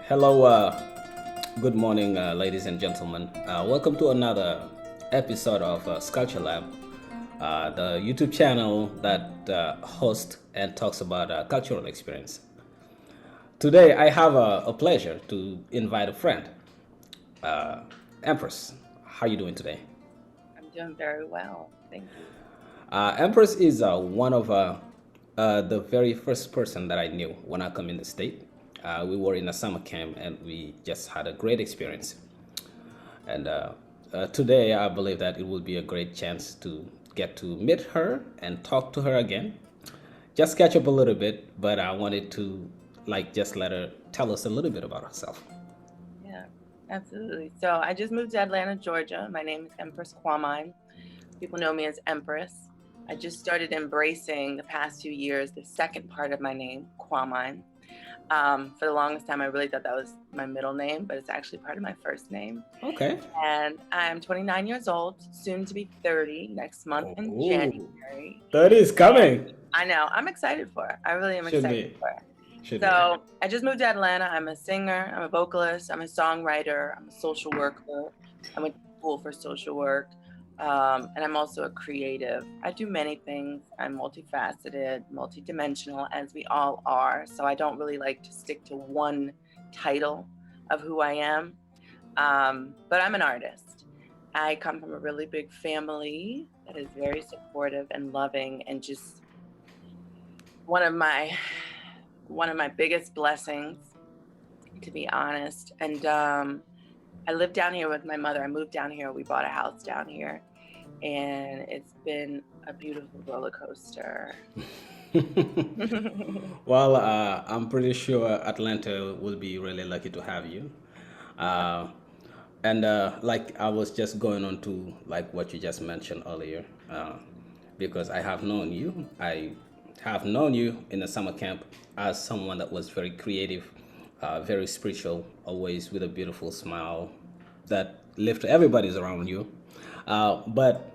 Hello, good morning, ladies and gentlemen. Welcome to another episode of Sculpture Lab, the YouTube channel that hosts and talks about cultural experience. Today, I have a pleasure to invite a friend, uh, Empress. How are you doing today? I'm doing very well. Thank you. Empress is one of the very first person that I knew when I come in the state. We were in a summer camp and we just had a great experience. And today, I believe that it will be a great chance to get to meet her and talk to her again. Just catch up a little bit, but I wanted to just let her tell us a little bit about herself. Yeah, absolutely. So I just moved to Atlanta, Georgia. My name is Empress Quamine. People know me as Empress. I just started embracing the past 2 years the second part of my name, Quamine. For the longest time, I really thought that was my middle name, but it's actually part of my first name. Okay. And I'm 29 years old, soon to be 30 next month in Oh, January. that is And coming. I know, I'm excited for it. I really am Should excited be. for it. Should be. So I just moved to Atlanta. I'm a singer, I'm a vocalist, I'm a songwriter, I'm a social worker. I went to school for social work. And I'm also a creative. I do many things. I'm multifaceted, multidimensional, as we all are. So I don't really like to stick to one title of who I am. But I'm an artist. I come from a really big family that is very supportive and loving, and just one of my one of my biggest blessings, to be honest. And I live down here with my mother. I moved down here. We bought a house down here, and it's been a beautiful roller coaster. Well, I'm pretty sure Atlanta will be really lucky to have you. Uh, and like I was just going on to like what you just mentioned earlier, because I have known you. I have known you in the summer camp as someone that was very creative, very spiritual, always with a beautiful smile that lifted everybody's around you. But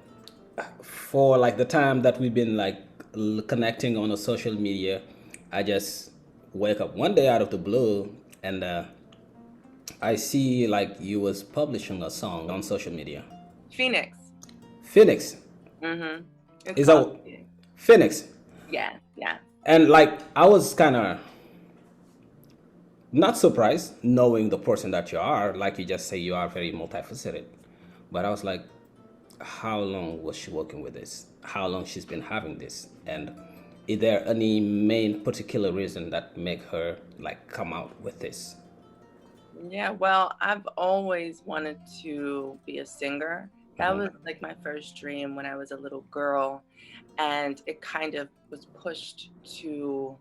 for like the time that we've been like connecting on the social media, I just wake up one day out of the blue and I see like you was publishing a song on social media. Phoenix. Phoenix Mm-hmm. It's is called a Phoenix. Phoenix, Yeah, yeah. and like I was kind of not surprised knowing the person that you are. Like you just say, you are very multifaceted, but I was like, how long was she working with this? How long she's been having this? And is there any main particular reason that make her like come out with this? Yeah, well, I've always wanted to be a singer. That was like my first dream when I was a little girl. And it kind of was pushed to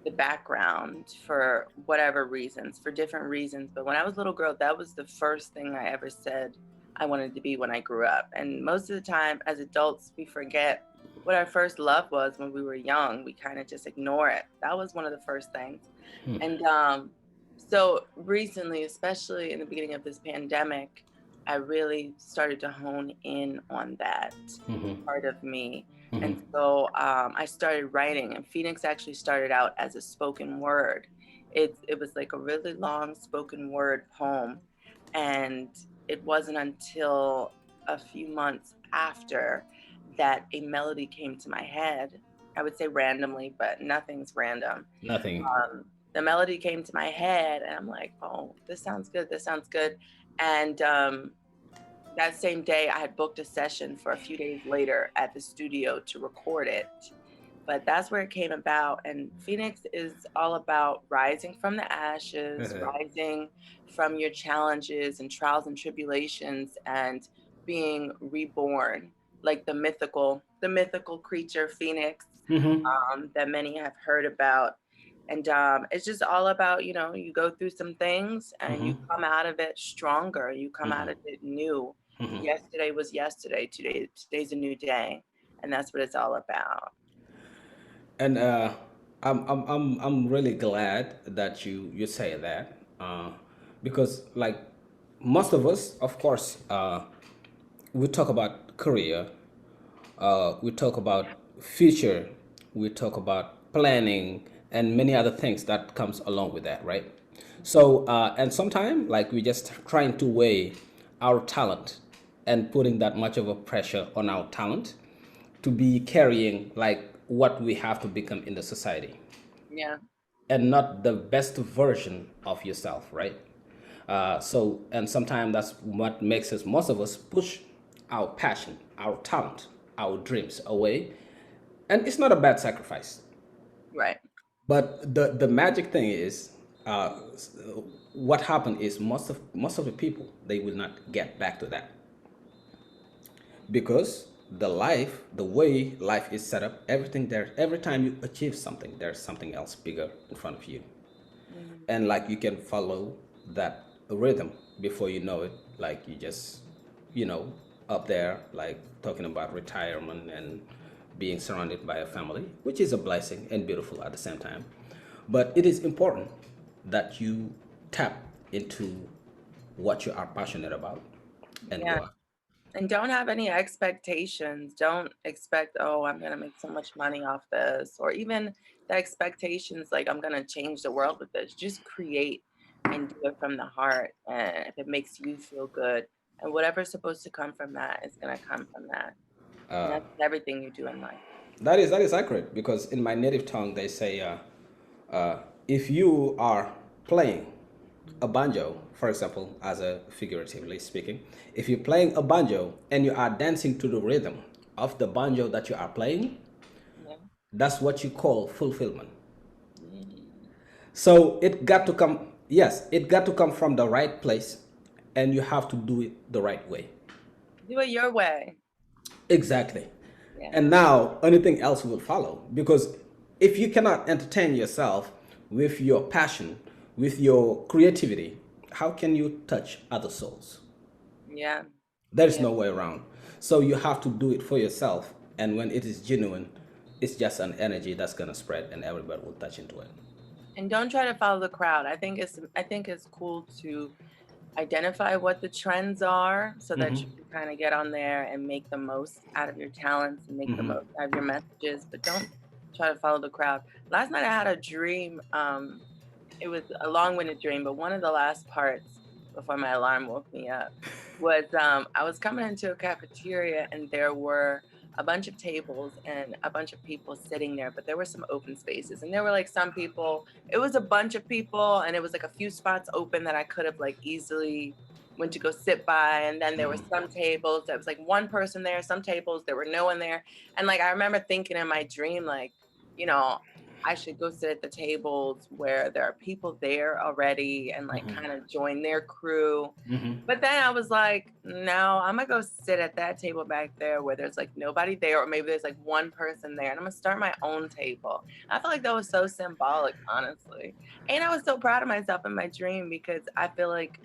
the background for whatever reasons, for different reasons. But when I was a little girl, that was the first thing I ever said I wanted to be when I grew up. And most of the time, as adults, we forget what our first love was when we were young. We kind of just ignore it. That was one of the first things. And so recently, especially in the beginning of this pandemic, I really started to hone in on that part of me. And so I started writing, and Phoenix actually started out as a spoken word. It was like a really long spoken word poem. And it wasn't until a few months after that a melody came to my head. I would say randomly, but nothing's random. Nothing. The melody came to my head, and I'm like, oh, this sounds good. This sounds good. And that same day, I had booked a session for a few days later at the studio to record it. But that's where it came about. And Phoenix is all about rising from the ashes, rising from your challenges and trials and tribulations, and being reborn, like the mythical creature Phoenix, that many have heard about. And it's just all about, you go through some things and you come out of it stronger. You come out of it new. Yesterday was yesterday. Today's a new day. And that's what it's all about. And I'm really glad that you say that, because like most of us, of course, we talk about career, we talk about future, we talk about planning, and many other things that comes along with that, right? So and sometimes like we just trying to weigh our talent and putting that much of a pressure on our talent to be carrying like what we have to become in the society Yeah. and not the best version of yourself, right? So and sometimes that's what makes us, most of us, push our passion, our talent, our dreams away, and it's not a bad sacrifice. Right. But the magic thing is, what happened is most of the people, they will not get back to that because the way life is set up, everything there, every time you achieve something, there's something else bigger in front of you, Mhm. and like you can follow that rhythm before you know it, like you just, you know, up there like talking about retirement and being surrounded by a family, which is a blessing and beautiful at the same time. But it is important that you tap into what you are passionate about and Yeah. go out. And don't have any expectations. Don't expect, oh, I'm going to make so much money off this, or even the expectations like I'm going to change the world with this. Just create and do it from the heart. And if it makes you feel good, and whatever's supposed to come from that is going to come from that. And that's everything you do in life. That is accurate because in my native tongue they say, if you are playing a banjo, for example, as a figuratively speaking, if you're playing a banjo and you are dancing to the rhythm of the banjo that you are playing, Yeah. that's what you call fulfillment. Mm. So it got to come, yes, it got to come from the right place, and you have to do it the right way. Do it your way. Exactly. Yeah. And now anything else will follow. Because if you cannot entertain yourself with your passion, with your creativity, how can you touch other souls? Yeah. There is Yeah. no way around. So you have to do it for yourself. And when it is genuine, it's just an energy that's going to spread and everybody will touch into it. And don't try to follow the crowd. I think it's cool to identify what the trends are so that you can kind of get on there and make the most out of your talents and make the most out of your messages, but don't try to follow the crowd. Last night I had a dream. It was a long-winded dream, but one of the last parts before my alarm woke me up was I was coming into a cafeteria and there were a bunch of tables and a bunch of people sitting there, but there were some open spaces and there were like some people, it was a bunch of people and it was like a few spots open that I could have like easily went to go sit by. And then there were some tables that was like one person there, some tables there were no one there. And like I remember thinking in my dream, like, you know, I should go sit at the tables where there are people there already and like kind of join their crew. But then I was like, no, I'm gonna go sit at that table back there where there's like nobody there, or maybe there's like one person there, and I'm gonna start my own table. I feel like that was so symbolic, honestly. And I was so proud of myself in my dream because I feel like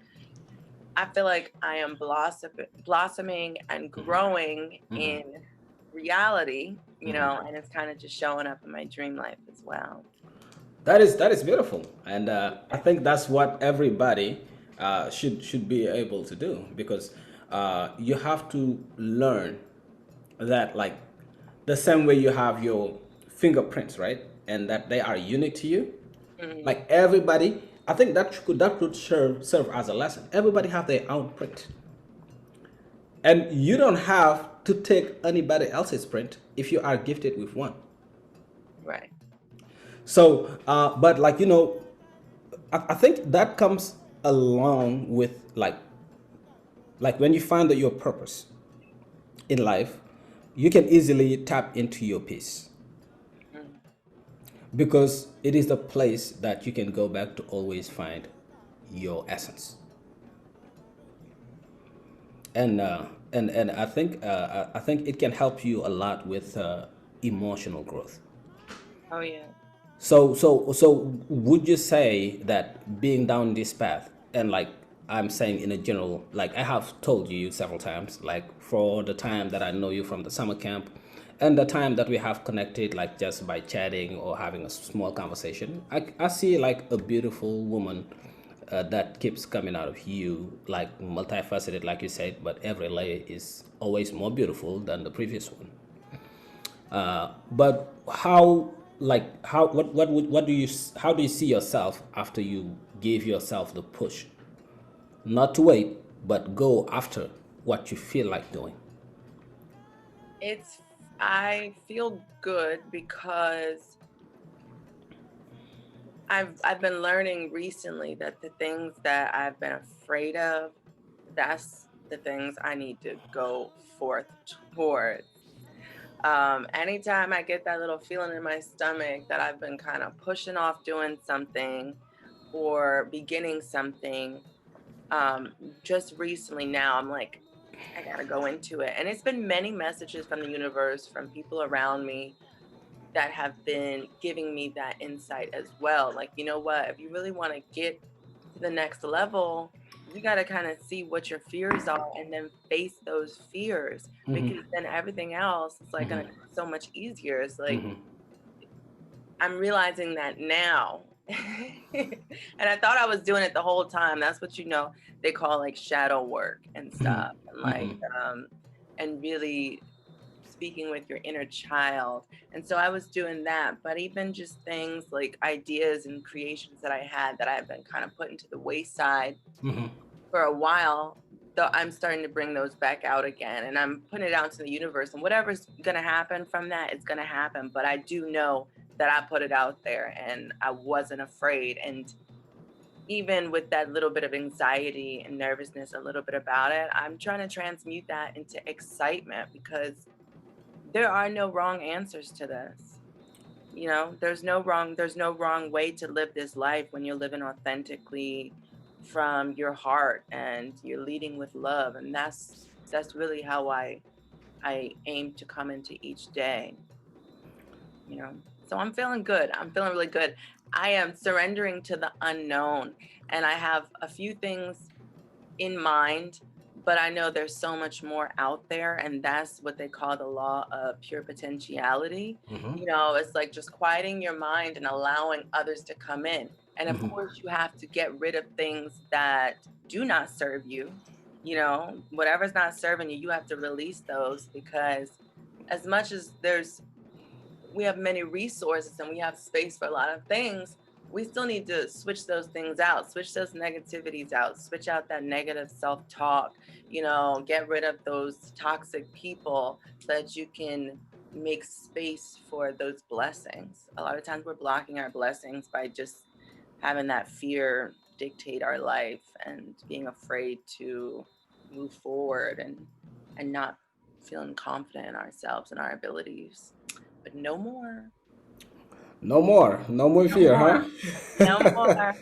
I am blossoming and growing in reality, and it's kind of just showing up in my dream life as well. That is beautiful, and I think that's what everybody should be able to do because you have to learn that like the same way you have your fingerprints, right, and that they are unique to you. Mhm. Like everybody, I think that could serve as a lesson. Everybody have their own print, and you don't have to take anybody else's print if you are gifted with one. Right. So, but like I think that comes along with like when you find that your purpose in life, you can easily tap into your peace Mhm. because it is the place that you can go back to always find your essence. And I think it can help you a lot with emotional growth. Oh yeah. So would you say that being down this path, and like I'm saying in a general, like I have told you several times, like for the time that I know you from the summer camp and the time that we have connected, like just by chatting or having a small conversation, I see like a beautiful woman that keeps coming out of you, like multifaceted, like you said, but every layer is always more beautiful than the previous one. But how, like how what do you how do you see yourself after you gave yourself the push, not to wait but go after what you feel like doing? It's I feel good because I've been learning recently that the things that I've been afraid of, that's the things I need to go forth towards. Anytime I get that little feeling in my stomach that I've been kind of pushing off doing something or beginning something, um, just recently now, I'm like, I gotta go into it. And it's been many messages from the universe, from people around me that have been giving me that insight as well. Like, you know what? If you really want to get to the next level, you got to kind of see what your fears are and then face those fears, because then everything else is like going to come so much easier. It's like I'm realizing that now. And I thought I was doing it the whole time. That's what, they call like shadow work and stuff. And like, and really speaking with your inner child. And so I was doing that, but even just things like ideas and creations that I had that I've been kind of putting to the wayside for a while, though I'm starting to bring those back out again, and I'm putting it out into the universe, and whatever's going to happen from that, it's going to happen. But I do know that I put it out there and I wasn't afraid. And even with that little bit of anxiety and nervousness, a little bit about it, I'm trying to transmute that into excitement, because there are no wrong answers to this. There's no wrong way to live this life when you're living authentically from your heart and you're leading with love. And that's really how I aim to come into each day. So I'm feeling good. I'm feeling really good. I am surrendering to the unknown, and I have a few things in mind, but I know there's so much more out there, and that's what they call the law of pure potentiality. It's like just quieting your mind and allowing others to come in. And of course, you have to get rid of things that do not serve you. Whatever's not serving you, you have to release those, because as much as we have many resources and we have space for a lot of things, we still need to switch those things out, switch those negativities out, switch out that negative self-talk, get rid of those toxic people so that you can make space for those blessings. A lot of times we're blocking our blessings by just having that fear dictate our life and being afraid to move forward and not feeling confident in ourselves and our abilities. But no more. No more, no more No fear, more. huh? No more.